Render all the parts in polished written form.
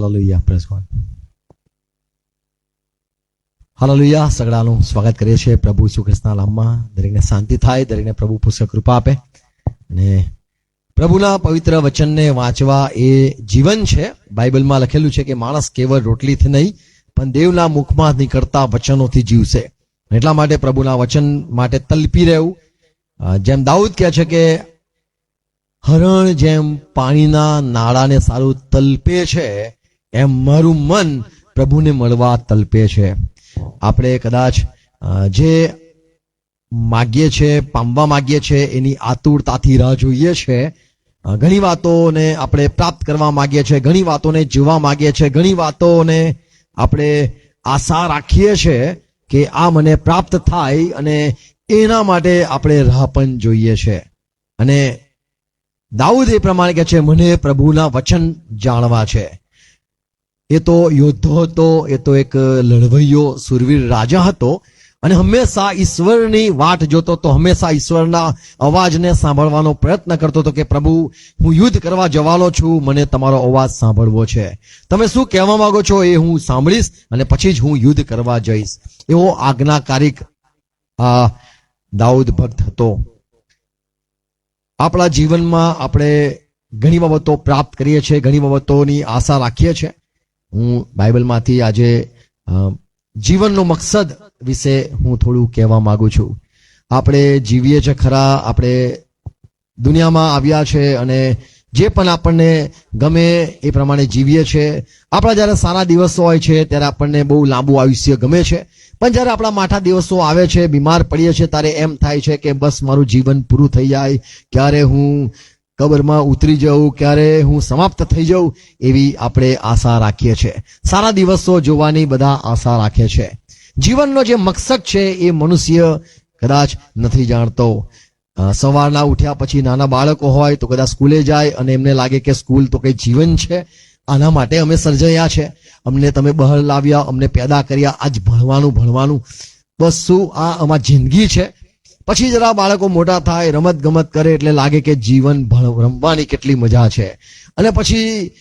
Hallelujah, praise God. Hallelujah. સગડાનું સ્વાગત કરીએ છીએ પ્રભુ ઈસુ ખ્રિસ્તના નામમાં. દરેકને શાંતિ થાય, દરેકને પ્રભુ પુષ્કળ કૃપા આપે અને પ્રભુના પવિત્ર વચનને વાંચવા એ જીવન છે. બાઇબલમાં લખેલું છે કે માણસ કેવળ રોટલીથી નહીં પણ દેવના મુખમાં નીકળતા વચનોથી જીવશે. એટલા માટે પ્રભુના વચન માટે તલપી રહેવું. જેમ દાઉદ કહે છે કે હરણ જેમ પાણીના નાળાને સારું તલપે છે, એમ મારું મન પ્રભુને મળવા તલપે છે. આપણે કદાચ જે માગીએ છીએ, પામવા માગીએ છીએ, એની આતુરતાથી રાહ જોઈએ છે. ઘણી વાતોને આપણે પ્રાપ્ત કરવા માગીએ છીએ, ઘણી વાતોને જોવા માગીએ છીએ, ઘણી વાતોને આપણે આશા રાખીએ છીએ કે આ મને પ્રાપ્ત થાય અને એના માટે આપણે રાહ પણ જોઈએ છે. અને દાઉદ એ પ્રમાણે કહે છે, મને પ્રભુના વચન જાણવા છે. એ તો યોદ્ધો હતો, એ તો એક લડવૈયો સુરવીર રાજા હતો અને હંમેશા ઈશ્વરની વાટ જોતો હતો, હંમેશા ઈશ્વરના અવાજને સાંભળવાનો પ્રયત્ન કરતો હતો કે પ્રભુ, હું યુદ્ધ કરવા જવાનો છું, મને તમારો અવાજ સાંભળવો છે. તમે શું કહેવા માંગો છો એ હું સાંભળીશ અને પછી જ હું યુદ્ધ કરવા જઈશ. એવો આજ્ઞાકારિક આ દાઉદ ભક્ત હતો. આપણા જીવનમાં આપણે ઘણી બાબતો પ્રાપ્ત કરીએ છીએ, ઘણી બાબતોની આશા રાખીએ છીએ. હું બાઇબલમાંથી આજે જીવનનો મકસદ વિશે હું થોડું કહેવા માંગુ છું. આપણે જીવીએ છીએ ખરા, આપણે દુનિયામાં આવ્યા છે અને જે પણ આપણને ગમે એ પ્રમાણે જીવીએ છીએ. આપણા જ્યારે સારા દિવસો હોય છે ત્યારે આપણને બહુ લાંબુ આયુષ્ય ગમે છે, પણ જ્યારે આપણા માઠા દિવસો આવે છે, બીમાર પડીએ છીએ, ત્યારે એમ થાય છે કે બસ મારું જીવન પૂરું થઈ જાય, ક્યારે હું કબરમાં ઉતરી જાઉં, ક્યારે હું સમાપ્ત થઈ જાઉં, એવી આપણે આશા રાખીએ છીએ. સારા દિવસો જોવાની બધા આશા રાખે છે. જીવનનો જે મકસદ છે એ મનુષ્ય કદાચ નથી જાણતો. સવારના ઉઠ્યા પછી નાના બાળકો હોય તો કદાચ સ્કૂલે જાય અને એમને લાગે કે સ્કૂલ તો કંઈ જીવન છે, આના માટે અમે સર્જાયા છે, અમને તમે બહાર લાવ્યા, અમને પેદા કર્યા, આજ ભણવાનું બસ શું આ અમારી જિંદગી છે. પછી જરા બાળકો મોટા થાય, રમત ગમત કરે એટલે લાગે કે જીવન રમવાની કેટલી મજા છે. અને પછી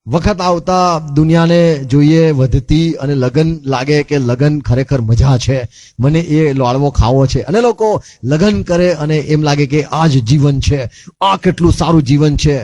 વખત આવતા દુનિયાને જોઈએ વધતી અને લગન લાગે કે લગન ખરેખર મજા છે, મને એ લાડવો ખાવો છે. અને લોકો લગન કરે અને એમ લાગે કે આ જ જીવન છે, આ કેટલું સારું જીવન છે.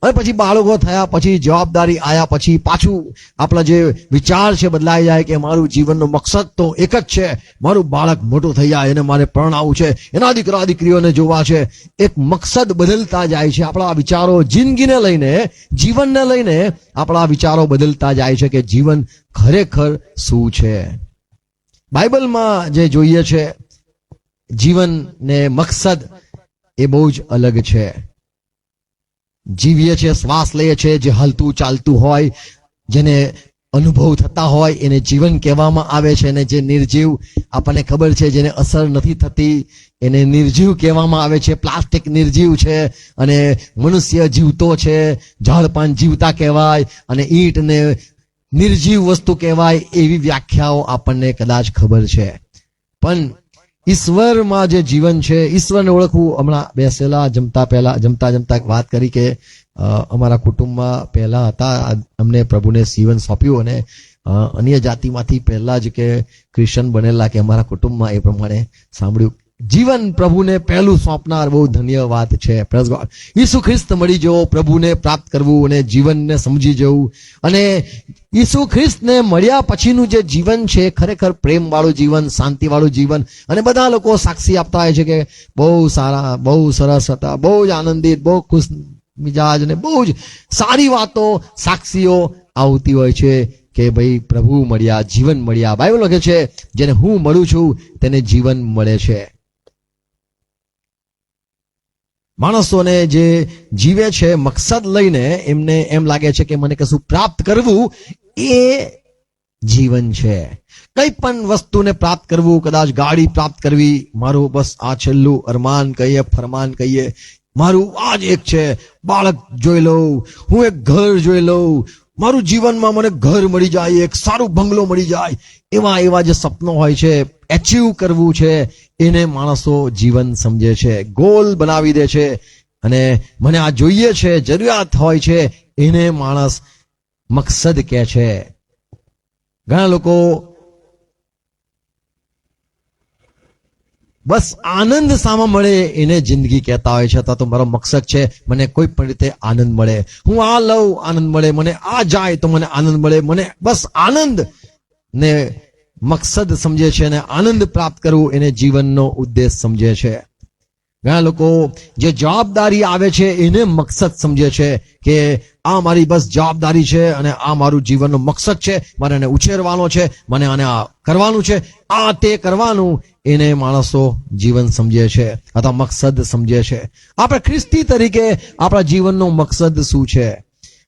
અને પછી બાળકો થયા પછી, જવાબદારી આવ્યા પછી પાછું આપણા જે વિચાર છે બદલાઈ જાય કે મારું જીવનનો મકસદ તો એક જ છે, મારું બાળક મોટું થઈ જાય એને મારે પરણાવવું છે, એના દીકરા દીકરીઓને જોવા છે. એક મકસદ બદલતા જાય છે. આપણા વિચારો જિંદગીને લઈને, જીવનને લઈને આપણા વિચારો બદલતા જાય છે કે જીવન ખરેખર શું છે. બાઇબલમાં જે જોઈએ છે જીવનને મકસદ એ બહુ જ અલગ છે. જીવીએ છીએ, શ્વાસ લઈએ છીએ, જે હલતું ચાલતું હોય, જેને અનુભવ થતા હોય એને જીવન કહેવામાં આવે છે. અને જે નિર્જીવ આપણને ખબર છે જેને અસર નથી થતી એને નિર્જીવ કહેવામાં આવે છે. પ્લાસ્ટિક નિર્જીવ છે અને મનુષ્ય જીવતો છે. ઝાડપાન જીવતા કહેવાય અને ઈંટને નિર્જીવ વસ્તુ કહેવાય, એવી વ્યાખ્યાઓ આપણને કદાચ ખબર છે. પણ ઈશ્વરમાં જે જીવન છે, ઈશ્વરને ઓળખવું. હમણાં બેસેલા જમતા વાત કરી કે અમારા કુટુંબમાં પહેલા હતા, અમને પ્રભુને જીવન સોંપ્યું અને અન્ય જાતિમાંથી પહેલા જ કે ક્રિશ્ચન બનેલા કે અમારા કુટુંબમાં, એ પ્રમાણે સાંભળ્યું. જીવન પ્રભુને પહેલું સોંપનાર બહુ ધન્ય વાત છે. Praise God. ઈસુ ખ્રિસ્ત મળી જવો, પ્રભુને પ્રાપ્ત કરવું અને જીવનને સમજી જવું. અને ઈસુ ખ્રિસ્તને મળ્યા પછીનું જે જીવન છે ખરેખર પ્રેમવાળું જીવન, શાંતિવાળું જીવન. અને બધા લોકો સાક્ષી આપતા હોય છે કે બહુ સારા, બહુ સરસ હતા, બહુ જ આનંદિત, બહુ ખુશ મિજાજ અને બહુ જ સારી વાતો, સાક્ષીઓ આવતી હોય છે કે ભાઈ પ્રભુ મળ્યા, જીવન મળ્યા. બાઇબલ લખે છે જેને હું મળું છું તેને જીવન મળે છે. માણસોને જે જીવે છે મકસદ લઈને, એમને એમ લાગે છે કે મને કશું પ્રાપ્ત કરવું એ જીવન છે. કઈ પણ વસ્તુને પ્રાપ્ત કરવું, કદાચ ગાડી પ્રાપ્ત કરવી, મારું બસ આ છેલ્લું અરમાન કહીએ, ફરમાન કહીએ, મારું આ જ એક છે, બાળક જોઈ લઉં, હું એક ઘર જોઈ લઉં, મારું જીવનમાં મને ઘર મળી જાય, એક સારું બંગલો મળી જાય, એવા જે સપનો હોય છે, એચીવ કરવું છે, એને માણસો જીવન સમજે છે, ગોલ બનાવી દે છે. અને મને આ જોઈએ છે, જરૂરિયાત હોય છે, એને માણસ મકસદ કહે છે. ઘણા લોકો બસ આનંદ સામા મળે એને જિંદગી કહેતા હોય છે, અથવા તો મારો મકસદ છે મને કોઈ પણ રીતે આનંદ મળે, હું આ લઉં આનંદ મળે, મને આ જાય તો મને આનંદ મળે, મને બસ આનંદ ને મકસદ સમજે છે, અને આનંદ પ્રાપ્ત કરવું એને જીવનનો ઉદ્દેશ સમજે છે. ઘણા લોકો જે જવાબદારી આવે છે એને મકસદ સમજે છે કે આ મારી બસ જવાબદારી છે અને આ મારું જીવનનો મકસદ છે, મારે એને ઉછેરવાનો છે, મને આને આ કરવાનું છે, આ તે કરવાનું એને માણસો જીવન સમજે છે અથવા મકસદ સમજે છે. આપણે ખ્રિસ્તી તરીકે આપણા જીવનનો મકસદ શું છે?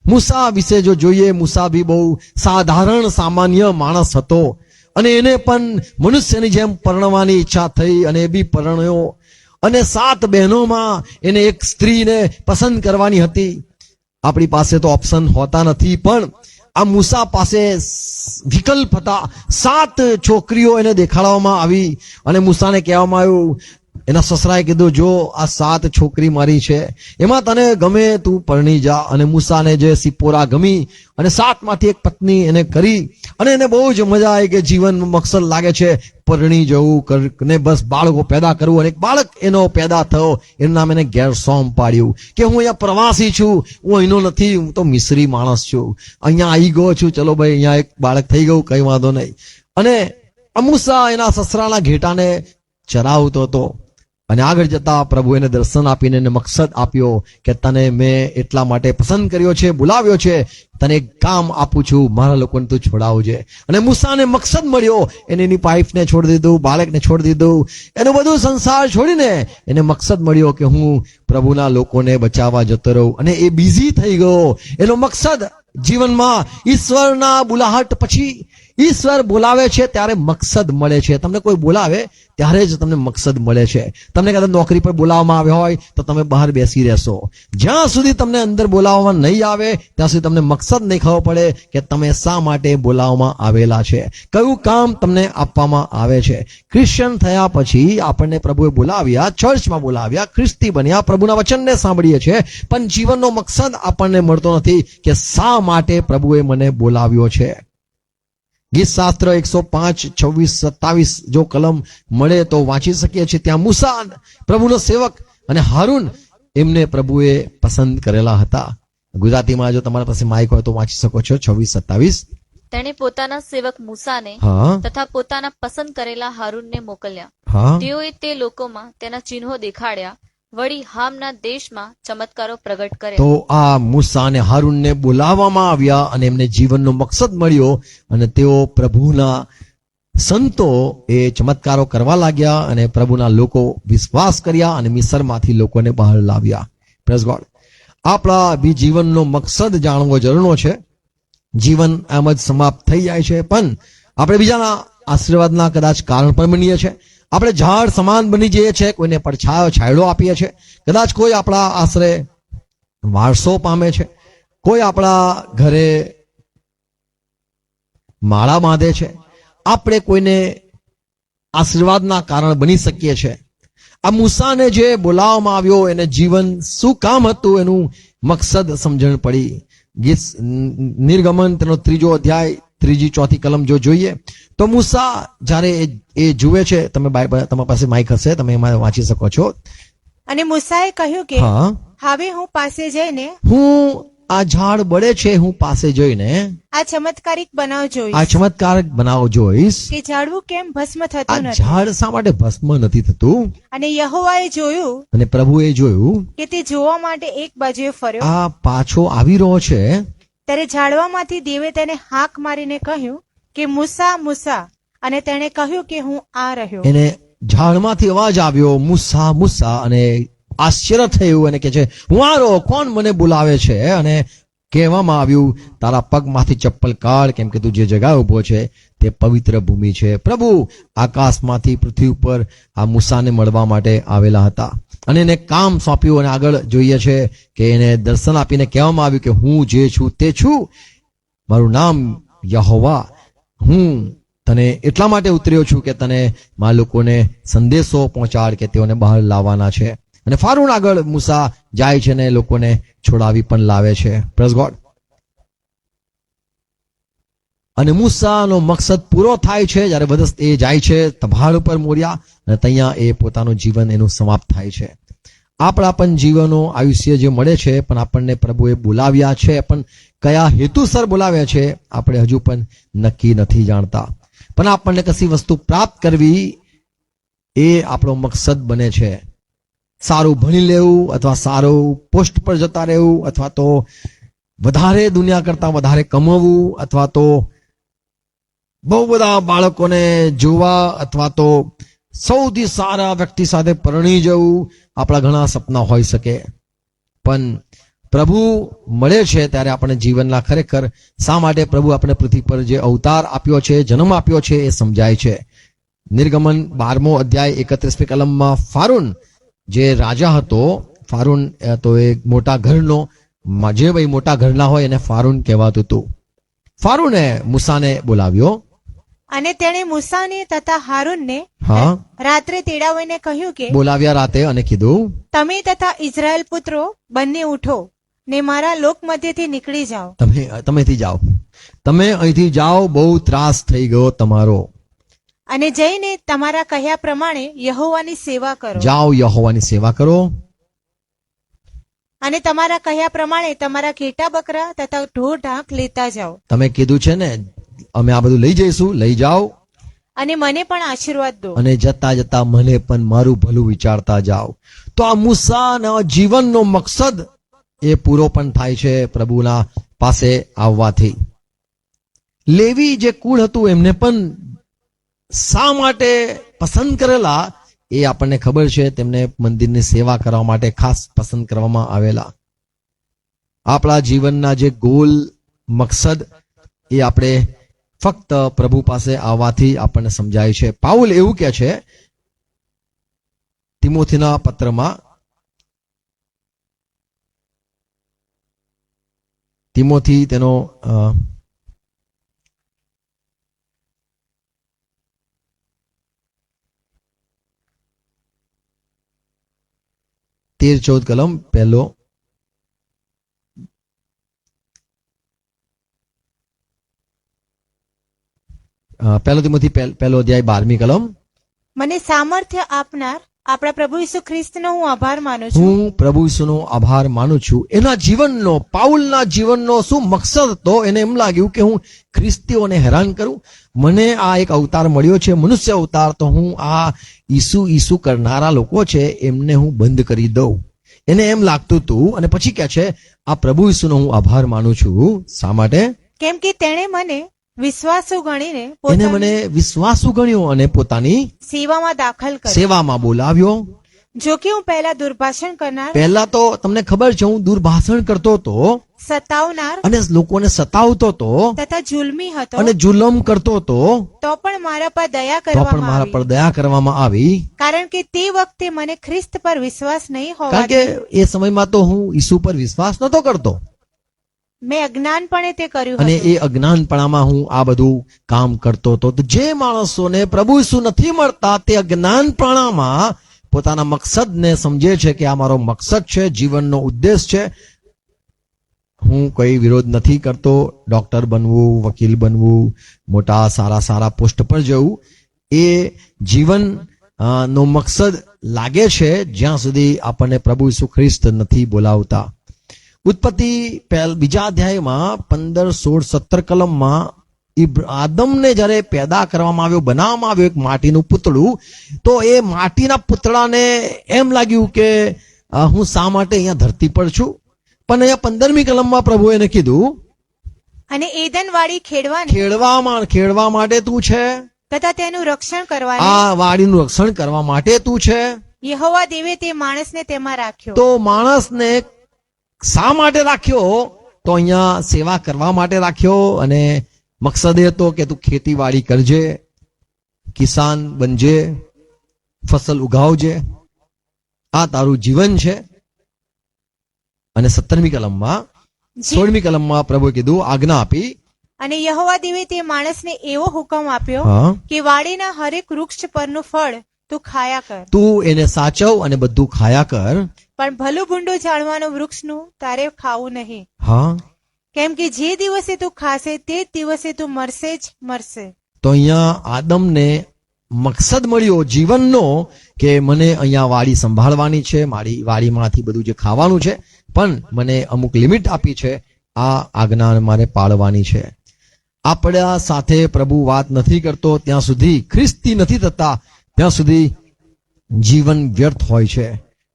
મૂસા વિશે જો જોઈએ, મૂસા બી બહુ સાધારણ સામાન્ય માણસ હતો, અને એને પણ મનુષ્યની જેમ પરણવાની ઈચ્છા થઈ અને એ બી પરણ્યો, અને 7 બહેનોમાં એને એક સ્ત્રીને પસંદ કરવાની હતી. આપણી પાસે તો ઓપ્શન હોતા નથી, પણ આ મૂસા પાસે વિકલ્પ હતા. 7 છોકરીઓ એને દેખાડવામાં આવી અને મૂસાને કહેવામાં આવ્યું, એના સસરાએ કીધું, જો આ 7 છોકરી મારી છે, એમાં તને ગમે તું પરણી જા. અને મૂસાને જે સિપ્પોરા ગમી અને 7માંથી એક પત્ની એને કરી, અને એને બહુ જ મજા આવી કે જીવન મકસદ લાગે છે પરણી જવું ને બસ બાળકો પેદા કરવું. અને એક બાળક એનો પેદા થયો, એનું નામ એને ગેરસોમ પાડ્યું કે હું અહીંયા પ્રવાસી છું, હું અહીંનો નથી, હું તો મિસ્રી માણસ છું, અહીંયા આવી ગયો છું, ચલો ભાઈ અહીંયા એક બાળક થઈ ગયું, કઈ વાંધો નહીં. અને મૂસા એના સસરાના ઘેટાને ચરાવતો હતો, અને આગળ જતા પ્રભુ એને દર્શન આપીને એને મકસદ આપ્યો કે તને મેં એટલા માટે પસંદ કર્યો છે, બોલાવ્યો છે, તને એક કામ આપું છું, મારા લોકોને તું છોડાવજે. અને મૂસાને મકસદ મળ્યો, એને એની પાઇફને છોડી દીધું, બાળકને છોડી દીધું, એનું બધું સંસાર છોડીને એને મકસદ મળ્યો કે હું પ્રભુના લોકોને બચાવવા જતો રહું. અને એ બિઝી થઈ ગયો. એનો મકસદ જીવનમાં ઈશ્વરના બોલાહટ પછી, ઈશ્વર બોલાવે છે ત્યારે મકસદ મળે છે. તમને કોઈ બોલાવે ત્યારે જ તમને મકસદ મળે છે. તમને કદાચ નોકરી પર બોલાવવામાં આવ્યો હોય તો તમે બહાર બેસી રહેશો. જ્યાં સુધી તમને અંદર બોલાવવામાં નહીં આવે ત્યાં સુધી તમને મકસદ નહીં ખબર પડે કે તમે શા માટે બોલાવવામાં આવેલા છે, કયું કામ તમને આપવામાં આવે છે. ક્રિશ્ચિયન થયા પછી આપણને પ્રભુએ બોલાવ્યા, ચર્ચમાં બોલાવ્યા, ખ્રિસ્તી બન્યા, પ્રભુના વચનને સાંભળીએ છીએ, પણ જીવનનો મકસદ આપણને મળતો નથી કે શા માટે પ્રભુએ મને બોલાવ્યો છે. ગીત શાસ્ત્ર 105, 26, 27 જો કલમ મળે તો વાંચી શકીએ છીએ. ત્યાં મૂસા પ્રભુનો સેવક અને હારૂન એમને પ્રભુએ પસંદ કરેલા હતા. ગુજરાતીમાં જો તમારા પાસે માઇક હોય તો વાંચી શકો છો. 26, 27. તેણે પોતાના સેવક મૂસાને હા તથા પોતાના પસંદ કરેલા હારૂનને મોકલ્યા. હા તેઓએ તે લોકોમાં તેના ચિહ્નો દેખાડ્યા, વળી હામના દેશમાં ચમત્કારો પ્રગટ કર્યા. તો આ મૂસા અને હારૂનને બોલાવવામાં આવ્યા અને એમને જીવનનો મકસદ મળ્યો, અને તેઓ પ્રભુના સંતો એ ચમત્કારો કરવા લાગ્યા, અને પ્રભુના લોકો વિશ્વાસ કર્યા અને મિસરમાંથી લોકોને બહાર લાવ્યા. Praise God. આપણા બી જીવનનો મકસદ જાણવો જરૂર છે. જીવન એમ જ સમાપ્ત થઈ જાય છે, પણ આપણે બીજાના આશીર્વાદના કદાચ કારણ પણ બનીએ છીએ. આપણે ઝાડ સમાન બની જઈએ છીએ, કોઈને પડછાયો છાંયડો આપીએ છીએ. કદાચ કોઈ આપણા આશરે વારસો પામે છે, કોઈ આપણા ઘરે માળા બાંધે છે. આપણે કોઈને આશીર્વાદના કારણ બની શકીએ છીએ. આ મૂસાને જે બોલાવવામાં આવ્યો એને જીવન શું કામ હતું એનું મકસદ સમજણ પડી. ગીત નિર્ગમન તેનો 3 અધ્યાય 3, 4 કલમ જો જોઈએ તો મૂસા જ્યારે એ જુએ છે, તમે તમારા પાસે માઇક હશે, તમે એમાં વાંચી શકો છો. અને મૂસાએ કહ્યું કે હા, હવે હું પાસે જઈને હું આ ઝાડ બળે છે, હું પાસે જઈને આ ચમત્કારિક બનાવ આ જોઈશ ચમત્કારક બનાવ જોઈશ. કે ઝાડવું કેમ ભસ્મ આ થતું નથી. ઝાડ શા માટે ભસ્મ નથી થતું? અને યહોવાએ જોયું અને પ્રભુએ જોયું કે તે જોવા માટે એક બાજુએ ફર્યો, આ પાછો આવી રહ્યો છે. ત્યારે ઝાડવામાંથી દેવે તેને હાક મારીને કહ્યું કે મૂસા, મૂસા. અને તેણે કહ્યું કે હું આ રહ્યો. એને ઝાડમાંથી અવાજ આવ્યો, મૂસા, મૂસા, અને આશ્ચર્ય થયું અને કે છે, હું આરો, કોણ મને બોલાવે છે? અને કહેવામાં આવ્યું, તારા પગમાંથી ચપ્પલ કાઢ, કેમ કે તું જે જગ્યાએ ઉભો છે તે પવિત્ર ભૂમિ છે. પ્રભુ આકાશમાંથી પૃથ્વી ઉપર આ મૂસાને મળવા માટે આવેલા હતા અને એને કામ સોંપ્યું. અને આગળ જોઈએ છે કે એને દર્શન આપીને કહેવામાં આવ્યું કે હું જે છું તે છું, મારું નામ યહોવા. હું તને એટલા માટે ઉતર્યો છું કે તને મારા લોકોને સંદેશો પહોંચાડ કે તેઓને બહાર લાવવાના છે. અને ફારૂન આગળ મૂસા જાય છે ને લોકોને છોડાવી પણ લાવે છે. Praise God. અને મૂસાનો મકસદ પૂરો થાય છે જ્યારે એ જાય છે તભાળ ઉપર મોર્યા અને ત્યાં એ પોતાનું જીવન એનું સમાપ્ત થાય છે. આપણા પણ જીવનો આયુષ્ય જે મળે છે પણ આપણને પ્રભુએ બોલાવ્યા છે, પણ કયા હેતુસર બોલાવ્યા છે આપણે હજુ પણ નક્કી નથી જાણતા. પણ આપણને કશી વસ્તુ પ્રાપ્ત કરવી એ આપણો મકસદ બને છે. સારું ભણી લેવું અથવા સારું પોસ્ટ પર જતા રહેવું અથવા તો વધારે દુનિયા કરતા વધારે કમાવવું અથવા તો બહુ બધા બાળકોને જોવા અથવા તો સૌથી સારા વ્યક્તિ સાથે પરણી જવું આપણા ઘણા સપના હોઈ શકે. પણ પ્રભુ મળે છે ત્યારે આપણે જીવનના ખરેખર શા માટે પ્રભુ આપણે પૃથ્વી પર જે અવતાર આપ્યો છે, જન્મ આપ્યો છે એ સમજાય છે. નિર્ગમન 12મો અધ્યાય 31મી કલમમાં ફારૂન જે રાજા હતો, ફારૂન તો એ મોટા ઘરનો, જે ભાઈ મોટા ઘરના હોય એને ફારૂન કહેવાતું હતું. ફારૂને મૂસાને બોલાવ્યો અને તેણે મૂસાને તથા હારૂનને હા રાત્રે તેડાવીને કહ્યું કે બોલાવ્યા રાતે અને કીધું તમે તથા ઇઝરાયેલ પુત્રો બંને ઉઠો ને મારા લોક મધ્યથી નીકળી જાઓ. તમે અહીંથી જાઓ, બહુ ત્રાસ થઈ ગયો તમારો. અને જઈને તમારા કહ્યા પ્રમાણે યહોવાની સેવા કરો. જાઓ, યહોવાની સેવા કરો. અને તમારા કહ્યા પ્રમાણે તમારા ઘેટા બકરા તથા ઢોર ઢાંક લેતા જાઓ. તમે કીધું છે ને અમે આ બધું લઈ જઈશું, લઈ જાઓ. અને મને પણ આશીર્વાદ દો. અને જતા જતા મને પણ મારું ભલું વિચારતા જાઓ. તો આ મૂસાના જીવનનો મકસદ એ પૂરો પણ થાય છે પ્રભુના પાસે આવવાથી. લેવી જે કુળ હતું એમને પણ શા માટે પસંદ કરેલા એ આપણને ખબર છે. તેમને મંદિરની સેવા કરવા માટે ખાસ પસંદ કરવામાં આવેલા. આપણા જીવનના જે ગોલ મકસદ એ આપણે ફક્ત પ્રભુ પાસે આવવાથી આપણને સમજાય છે. પાઉલ એવું કહે છે તિમોથીના પત્રમાં, તિમોથી તેનો 13-14 કલમ પહેલો તિમોથી પહેલો અધ્યાય 12મી કલમ. મને સામર્થ્ય આપનાર આપણા પ્રભુ ઈસુ ખ્રિસ્તનો હું આભાર માનું છું. હું પ્રભુ ઈસુનો આભાર માનું છું. એના જીવનનો, પાઉલના જીવનનો શું મકસદ હતો? એને એમ લાગ્યું કે હું ખ્રિસ્તીઓને હેરાન કરું, મને આ એક અવતાર મળ્યો છે, મનુષ્ય અવતાર, તો હું આ ઈસુ કરનારા લોકો છે એમને હું બંધ કરી દઉં. એને એમ લાગતું હતું. અને પછી કહે છે આ પ્રભુ ઈસુનો હું આભાર માનું છું. શા માટે? કેમ કે તેણે મને વિશ્વાસુ ગણીને એને મને વિશ્વાસુ ગણ્યો અને પોતાની સેવામાં દાખલ કર્યો, સેવામાં બોલાવ્યો. જો કે હું પહેલા દુર્ભાષણ કરનાર, પહેલા તો તમને ખબર છે હું દુર્ભાષણ કરતો હતો સતાવનાર અને લોકોને સતાવતો હતો તથા જુલ્મી હતો, અને જુલમ કરતો હતો, તો પણ મારા પર દયા તો પણ કરવામાં મારા પર આવી. દયા કરવામાં આવી. કારણ કે તે વખતે મને ખ્રિસ્ત પર વિશ્વાસ નહીં કારણ કે હોવાથી એ સમયમાં તો હું ઈસુ પર વિશ્વાસ નતો કરતો મેં અજ્ઞાનપણે તે કર્યું અને હતું. એ અજ્ઞાનપણામાં હું આ બધું કામ કરતો હતો. તો જે માણસોને પ્રભુ ઈસુ નથી મળતા તે અજ્ઞાનપણામાં પોતાના મકસદને સમજે છે કે આ મારો મકસદ છે, જીવનનો ઉદ્દેશ છે. હું કોઈ વિરોધ નથી કરતો. ડોક્ટર બનવું, વકીલ બનવું, મોટા સારા પોસ્ટ પર જવું એ જીવન નો મકસદ લાગે છે જ્યાં સુધી આપણને પ્રભુ ઈસુ ખ્રિસ્ત નથી બોલાવતા. ઉત્પત્તિ બીજા અધ્યાયમાં 15, 16, 17 કલમમાં આદમને જ્યારે પેદા કરવામાં આવ્યો, બનાવવામાં આવ્યો એક માટીનું પૂતળું, તો એ માટીના પૂતળાને એમ લાગ્યું કે હું શા માટે અહીંયા ધરતી પર છું. પણ અહીંયા 15મી કલમમાં પ્રભુ એને કીધું અને એદન વાડી ખેડવા માટે તું છે, તથા તેનું રક્ષણ કરવાનું આ વાડીનું રક્ષણ કરવા માટે તું છે. યહોવા દેવે તે માણસને તેમાં રાખ્યો. તો માણસને શા માટે રાખ્યો? તો અહીંયા સેવા કરવા માટે રાખ્યો. અને મકસદ એ હતો કે તું ખેતીવાડી કરજે, કિસાન બનજે, ફસલ ઉગાવજે, આ તારું જીવન છે. અને 17મી કલમમાં 16મી કલમમાં પ્રભુએ કીધું, આજ્ઞા આપી. અને યહોવા દેવે તે માણસને એવો હુકમ આપ્યો હા, કે વાડીના હરેક વૃક્ષ પરનું ફળ તું ખાયા કર, તું એને સાચવ અને બધું ખાયા કર. પણ ભલું ભૂંડું જાણવાનું વૃક્ષનું તારે ખાવું નહીં, હા, કેમ કે જે દિવસે તું ખાશે તે જ દિવસે તું મરશે જ મરશે. તો અહીંયા આદમને મકસદ મળ્યો જીવનનો કે મને અહીંયા વાડી સંભાળવાની છે, મારી વાડીમાંથી બધું જે ખાવાનું છે, પણ મને અમુક લિમિટ આપી છે, આ આજ્ઞા મારે પાળવાની છે. આપણા સાથે પ્રભુ વાત નથી કરતો ત્યાં સુધી, ખ્રિસ્તી નથી થતા ત્યાં સુધી જીવન વ્યર્થ હોય છે.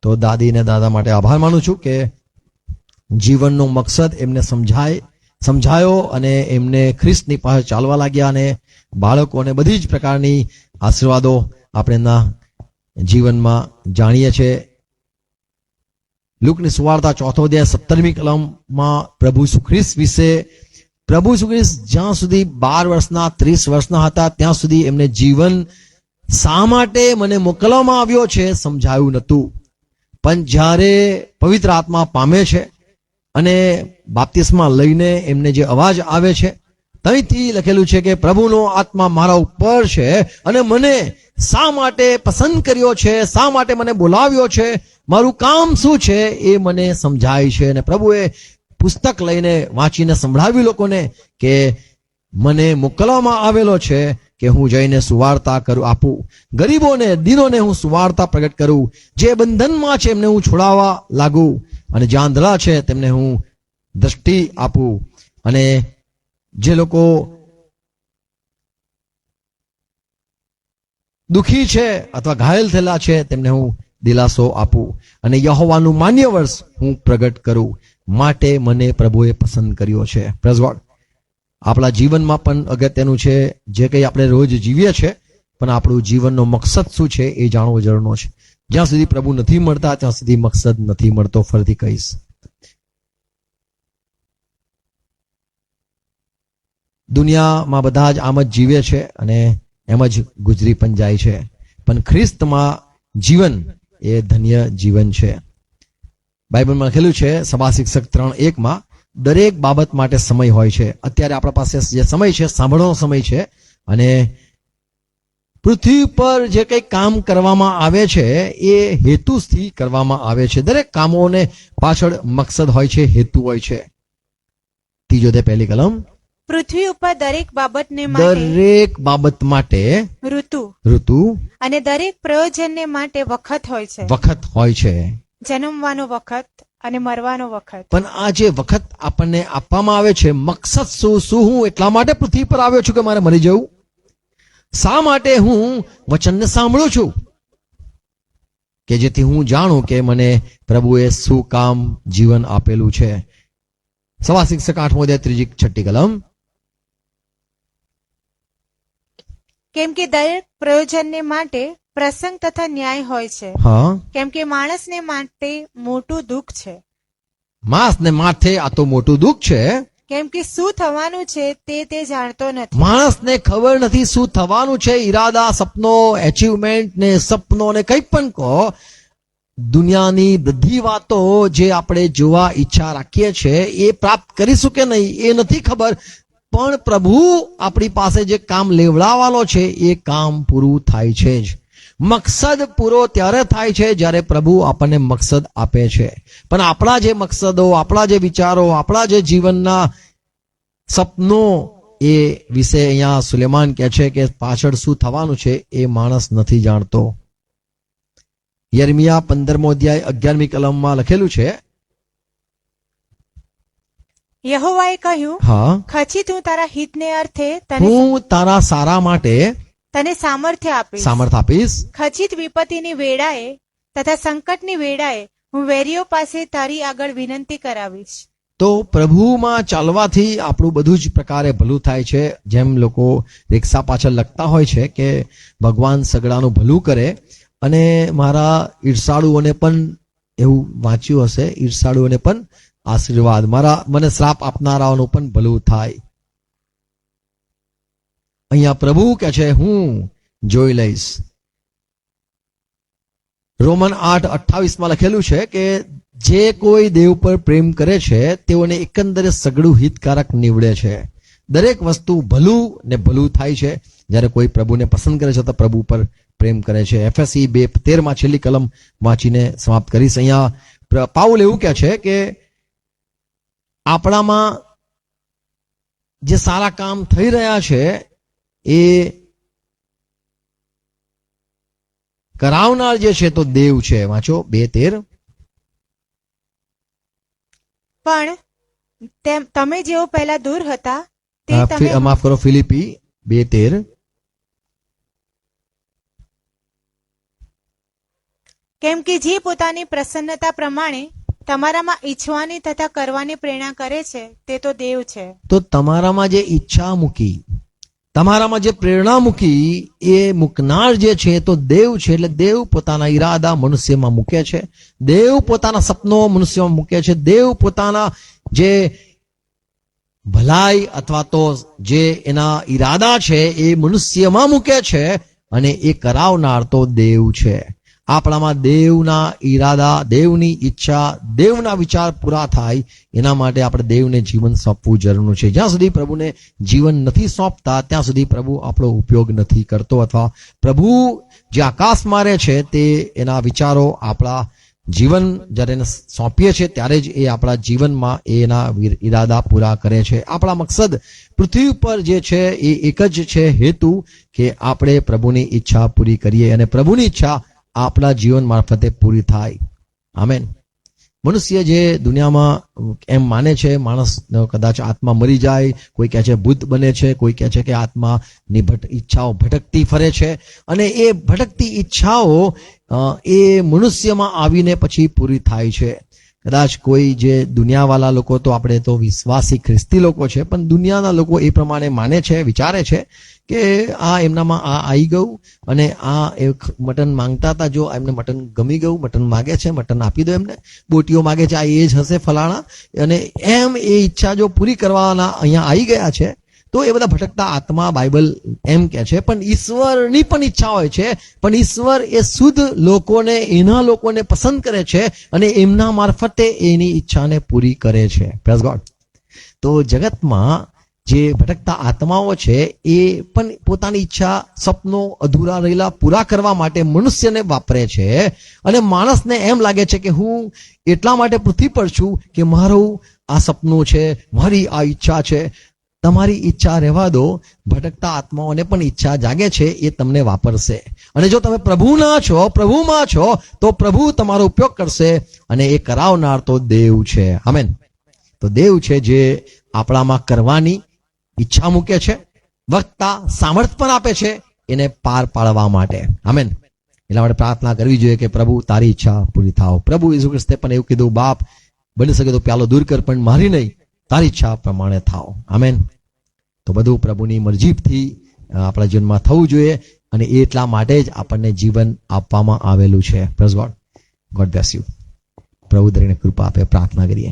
તો દાદી ને દાદા માટે આભાર માનું છું કે જીવનનો મકસદ એમને સમજાયો અને એમને ખ્રિસ્તની પાસે ચાલવા લાગ્યા અને બાળકોને બધી જ પ્રકારની આશીર્વાદો આપણે એમના જીવનમાં જાણીએ છીએ. લુકની સુવાર્તા 4 અધ્યાય 17મી કલમમાં પ્રભુ ઈસુ ખ્રિસ્ત વિશે, પ્રભુ ઈસુ ખ્રિસ્ત જ્યાં સુધી 12 વર્ષના 30 વર્ષના હતા ત્યાં સુધી એમને જીવન શા માટે મને મોકલવામાં આવ્યો છે સમજાયું નહોતું. પણ જ્યારે પવિત્ર આત્મા પામે છે અને બાપ્તિસ્મા લઈને એમને જે અવાજ આવે છે ત્યાંથી લખેલું છે કે પ્રભુનો આત્મા મારા ઉપર છે અને મને શા માટે પસંદ કર્યો છે, શા માટે મને બોલાવ્યો છે, મારું કામ શું છે એ મને સમજાય છે. અને પ્રભુએ પુસ્તક લઈને વાંચીને સંભળાવ્યું લોકોને કે મને મોકલવામાં આવેલો છે કે હું જઈને સુવાર્તા આપું, ગરીબોને દીનોને હું સુવાર્તા પ્રગટ કરું, જે બંધનમાં છે એમને હું છોડાવવા લાગુ, અને જે આંધળા છે તેમને હું દ્રષ્ટિ આપું, અને જે લોકો દુખી છે અથવા ઘાયલ થયેલા છે તેમને હું દિલાસો આપું, અને યહોવાનું માન્ય વર્ષ હું પ્રગટ કરું. માટે મને પ્રભુએ પસંદ કર્યો છે. Praise God. આપણા જીવનમાં પણ અગત્યનું છે જે કંઈ આપણે રોજ જીવીએ છીએ, પણ આપણું જીવનનો મકસદ શું છે એ જાણવો જરૂરનો છે. જ્યાં સુધી પ્રભુ નથી મળતા ત્યાં સુધી મકસદ નથી મળતો. ફરીથી કહીશ, દુનિયામાં બધા જ આમ જ જીવે છે અને એમ જ ગુજરી પણ જાય છે, પણ ખ્રિસ્તમાં જીવન એ ધન્ય જીવન છે. બાઇબલમાં લખેલું છે સભા શિક્ષક 3:1 દરેક બાબત માટે સમય હોય છે. અત્યારે આપણા પાસે જે સમય છે સાંભળવાનો સમય છે, અને પૃથ્વી પર જે કંઈ કામ કરવામાં આવે છે એ હેતુથી કરવામાં આવે છે. દરેક કામોને પાછળ મકસદ હોય છે, હેતુ હોય છે. 3 પહેલી કલમ, પૃથ્વી ઉપર દરેક બાબતને માટે દરેક બાબત માટે ઋતુ અને દરેક પ્રયોજનને માટે વખત હોય છે. વખત હોય છે. જન્મવાનો વખત અને મરવાનો વખત. પણ આ જે વખત આપણને આપવામાં આવે છે, મકસદ શું હું એટલા માટે પૃથ્વી પર આવ્યો છું કે મારે મરી જવું? શા માટે હું વચનને સાંભળું છું? કે જેથી હું જાણું કે મને પ્રભુએ શું કામ જીવન આપેલું છે. સભા શિક્ષક 8મો અધ્યાય 3-6 કલમ, કેમ કે દરેક પ્રયોજનને માટે પ્રસંગ તથા ન્યાય હોય છે. હા, કેમ કે માણસને માટે મોટું દુઃખ છે. માણસને માથે આ તો મોટું દુઃખ છે. કેમ કે શું થવાનું છે તે જાણતો નથી. માણસને ખબર નથી શું થવાનું છે. ઈરાદા, સપનો, એચિવમેન્ટ ને સપનો ને કંઈ પણ કહો, દુનિયાની બધી વાતો જે આપણે જોવા ઈચ્છા રાખીએ છીએ એ પ્રાપ્ત કરીશું કે નહીં એ નથી ખબર, પણ પ્રભુ આપણી પાસે જે કામ લેવડાવવાનો છે એ કામ પૂરું થાય છે જ. મકસદ પૂરો ત્યારે થાય છે જ્યારે પ્રભુ આપણને મકસદ આપે છે. પણ આપણા જે મકસદો, આપણા જે વિચારો, આપણા જે જીવનના સપનો એ વિશે અહીંયા સુલેમાન કહે છે કે પાછળ શું થવાનું છે એ માણસ નથી જાણતો. યર્મિયા 15મો અધ્યાય 11મી કલમમાં લખેલું છે, યહોવાએ કહ્યું, હા, ખચિત હું તારા હિતને અર્થે હું તારા સારા માટે તને સામર્થ્ય આપીશ. સામર્થ આપીશ. ખચિત વિપત્તિની વેળાએ તથા સંકટની વેળાએ હું વેરીઓ પાસે તારી આગળ વિનંતી કરાવીશ. તો પ્રભુમાં ચાલવાથી આપણું બધું જ પ્રકારે ભલું થાય છે. જેમ લોકો રિક્ષા પાછળ લખતા હોય છે કે ભગવાન સગડાનું ભલું કરે, અને મારા ઈર્ષાળુઓને પણ એવું વાંચ્યું હશે, ઈર્ષાળુઓને પણ આશીર્વાદ, મને શ્રાપ આપનારાઓનું પણ ભલું થાય. અહીંયા પ્રભુ કહે છે હું જોઈ લઈશ. રોમન 8:28 લખેલું છે કે જે કોઈ દેવ પર પ્રેમ કરે છે તેઓને એકંદરે સગળું હિતકારક નીવડે છે. દરેક વસ્તુ ભલું ને ભલું થાય છે જ્યારે કોઈ પ્રભુને પસંદ કરે છે તો પ્રભુ પર પ્રેમ કરે છે. એફએસી 2:13 છેલ્લી કલમ વાંચીને સમાપ્ત કરીશ. અહીંયા પાઉલ એવું કહે છે કે આપણામાં જે સારા કામ થઈ રહ્યા છે એ કરાવનાર જે છે તો દેવ છે. વાંચો 2:13. પણ તમે જેઓ પહેલા દૂર હતા તે તમે માફ કરો, ફિલિપી 2:13. કેમ કે જે પોતાની પ્રસન્નતા પ્રમાણે તમારામાં ઈચ્છવાની તથા કરવાની પ્રેરણા કરે છે તે તો દેવ છે. તો તમારામાં જે ઈચ્છા મૂકી, તમારામાં જે પ્રેરણા મૂકી એ મૂકનાર જે છે તો દેવ છે. એટલે દેવ પોતાના ઈરાદા મનુષ્યમાં મૂકે છે, દેવ પોતાના સપનો મનુષ્યમાં મૂકે છે, દેવ પોતાના જે ભલાઈ અથવા તો જે એના ઈરાદા છે એ મનુષ્યમાં મૂકે છે, અને એ કરાવનાર તો દેવ છે. આપણામાં દેવના ઈરાદા, દેવની ઈચ્છા, દેવના વિચાર પૂરા થાય એના માટે આપણે દેવને જીવન સોંપવું જરૂર છે. જ્યાં સુધી પ્રભુને જીવન નથી સોંપતા ત્યાં સુધી પ્રભુ આપણો ઉપયોગ નથી કરતો, અથવા પ્રભુ જે આકાશમાં રહે છે તે એના વિચારો આપણા જીવન જ્યારે એને સોંપીએ છીએ ત્યારે જ એ આપણા જીવનમાં એના ઈરાદા પૂરા કરે છે. આપણા મકસદ પૃથ્વી ઉપર જે છે એ એક જ છે હેતુ કે આપણે પ્રભુની ઈચ્છા પૂરી કરીએ અને પ્રભુની ઈચ્છા આપણા જીવન મારફતે પૂરી થાય. આમેન. મનુષ્ય જે દુનિયામાં એમ માને છે માણસ કદાચ આત્મા મરી જાય, કોઈ કહે છે ભૂત બને છે, કોઈ કહે છે કે આત્માની ઈચ્છાઓ ભટકતી ફરે છે, અને એ ભટકતી ઈચ્છાઓ એ મનુષ્યમાં આવીને પછી પૂરી થાય છે. કદાચ કોઈ જે દુનિયાવાળા લોકો, તો આપણે તો વિશ્વાસી ખ્રિસ્તી લોકો છે, પણ દુનિયાના લોકો એ પ્રમાણે માને છે, વિચારે છે કે આ એમનામાં આ આવી ગયું અને આ મટન માંગતા હતા, જો એમને મટન ગમી ગયું, મટન માગે છે, મટન આપી દો એમને, બોટીઓ માગે છે, આ એ જ હશે ફલાણા, અને એમ એ ઈચ્છા જો પૂરી કરવાના અહીંયા આવી ગયા છે તો એ બધા ભટકતા આત્મા બાઇબલ એમ કે છે. પણ ઈશ્વરની પણ ઈચ્છા હોય છે, પણ ઈશ્વર એ શુદ્ધ લોકોને, એના લોકોને પસંદ કરે છે અને એમના મારફતે એની ઈચ્છાને પૂરી કરે છે. Praise God. તો જગતમાં જે ભટકતા આત્માઓ છે એ પણ પોતાની ઈચ્છા, સપનો અધૂરા રહેલા પૂરા કરવા માટે મનુષ્યને વાપરે છે, અને માણસને એમ લાગે છે કે હું એટલા માટે પૃથ્વી પર છું કે મારું આ સપનું છે, મારી આ ઈચ્છા છે. તમારી ઈચ્છા રહેવા દો, ભટકતા આત્માઓને પણ ઈચ્છા જાગે છે, એ તમને વાપરશે. અને જો તમે પ્રભુના છો, પ્રભુમાં છો, તો પ્રભુ તમારો ઉપયોગ કરશે, અને એ કરાવનાર તો દેવ છે. આમેન. તો દેવ છે જે આપણામાં કરવાની ઈચ્છા મૂકે છે, વક્તા સામર્થ્ય પણ આપે છે એને પાર પાડવા માટે. આમેન. એટલા માટે પ્રાર્થના કરવી જોઈએ કે પ્રભુ તારી ઈચ્છા પૂરી થાવ. પ્રભુ ઈસુ ખ્રિસ્તે પણ એવું કીધું, બાપ બની શકે તો પ્યાલો દૂર કર, પણ મારી નહીં, તારી ઈચ્છા પ્રમાણે થાવ. આમેન. તો બધું પ્રભુની મરજીથી આપણા જીવનમાં થવું જોઈએ, અને એટલા માટે જ આપણને જીવન આપવામાં આવેલું છે. Praise God. God bless you. પ્રભુ દરેકને કૃપા આપે. પ્રાર્થના કરીએ.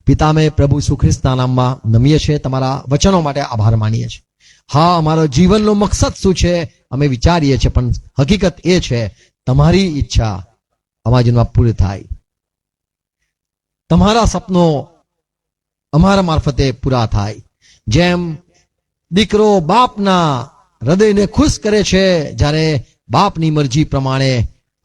પિતા, અમે પ્રભુ ઈસુ ખ્રિસ્તના નામમાં નમીએ છીએ, તમારા વચનો માટે આભાર માનીએ છીએ. હા, અમારો જીવનનો મકસદ શું છે અમે વિચારીએ છીએ, પણ હકીકત એ છે તમારી ઈચ્છા અમારા જીવનમાં પૂરી થાય, તમારા સપનો અમારા મારફતે પૂરા થાય. જેમ દીકરો બાપના હૃદયને ખુશ કરે છે જ્યારે બાપની મરજી પ્રમાણે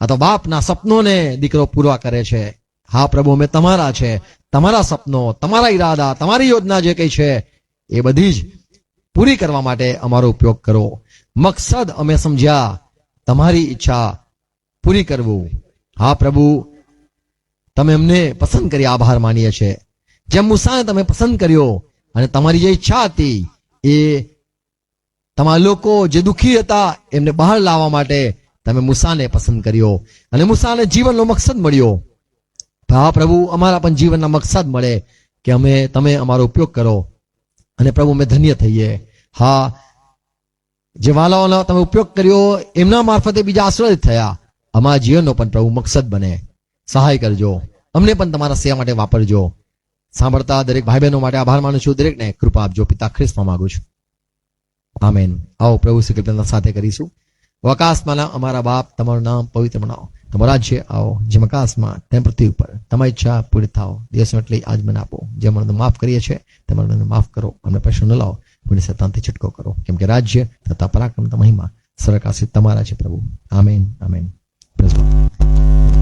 અથવા બાપના સપનોને દીકરો પૂરા કરે છે. હા પ્રભુ, અમે તમારા છે, તમારા સપનો, તમારા ઈરાદા, તમારી યોજના જે કઈ છે એ બધી જ પૂરી કરવા માટે અમારો ઉપયોગ કરો. મકસદ અમે સમજ્યા તમારી ઈચ્છા પૂરી કરવું. હા પ્રભુ, તમે અમને પસંદ કરી, આભાર માનીએ છીએ. જેમ મૂસાને તમે પસંદ કર્યો અને તમારી જે ઈચ્છા હતી એ તમારા લોકો જે દુઃખી હતા એમને બહાર લાવવા માટે તમે મૂસાને પસંદ કર્યો, અને મૂસાને જીવનનો મકસદ મળ્યો. હા પ્રભુ, અમારા પણ જીવનના મકસદ મળે કે તમે અમારો ઉપયોગ કરો, અને પ્રભુ અમે ધન્ય થઈએ. હા, જે વાલાઓનો તમે ઉપયોગ કર્યો એમના મારફતે બીજા આશીર્વાદિત થયા, અમારા જીવનનો પણ પ્રભુ મકસદ બને. સહાય કરજો, અમને પણ તમારા સેવા માટે વાપરજો. સાંભળતા દરેક ભાઈ બહેનો માટે આભાર માનું છું. દરેકને કૃપા આપજો. પિતા ખ્રિસ્તમાં માંગુ છું. આમેન. આવો પ્રભુ શ્રી કૃપાના સાથે કરીશું. આકાશમાંના અમારા બાપ, તમારું નામ પવિત્ર બનાવો, તમારું રાજ્ય આવો, જેમ આકાશમાં તેમ પૃથ્વી ઉપર તમારી ઈચ્છા પૂરી થાવ. દિવસનો એટલી આજ મને આપો, જે મને માફ કરીએ છીએ તે મને માફ કરો, અમને પ્રશ્ન ન લાવો, પુણ્ય શૈતાનથી છટકો કરો, કેમ કે રાજ્ય તથા પરાક્રમ તથા મહિમા સર્વકાશી તમારા છે પ્રભુ. આમેન. આમેન. Praise God.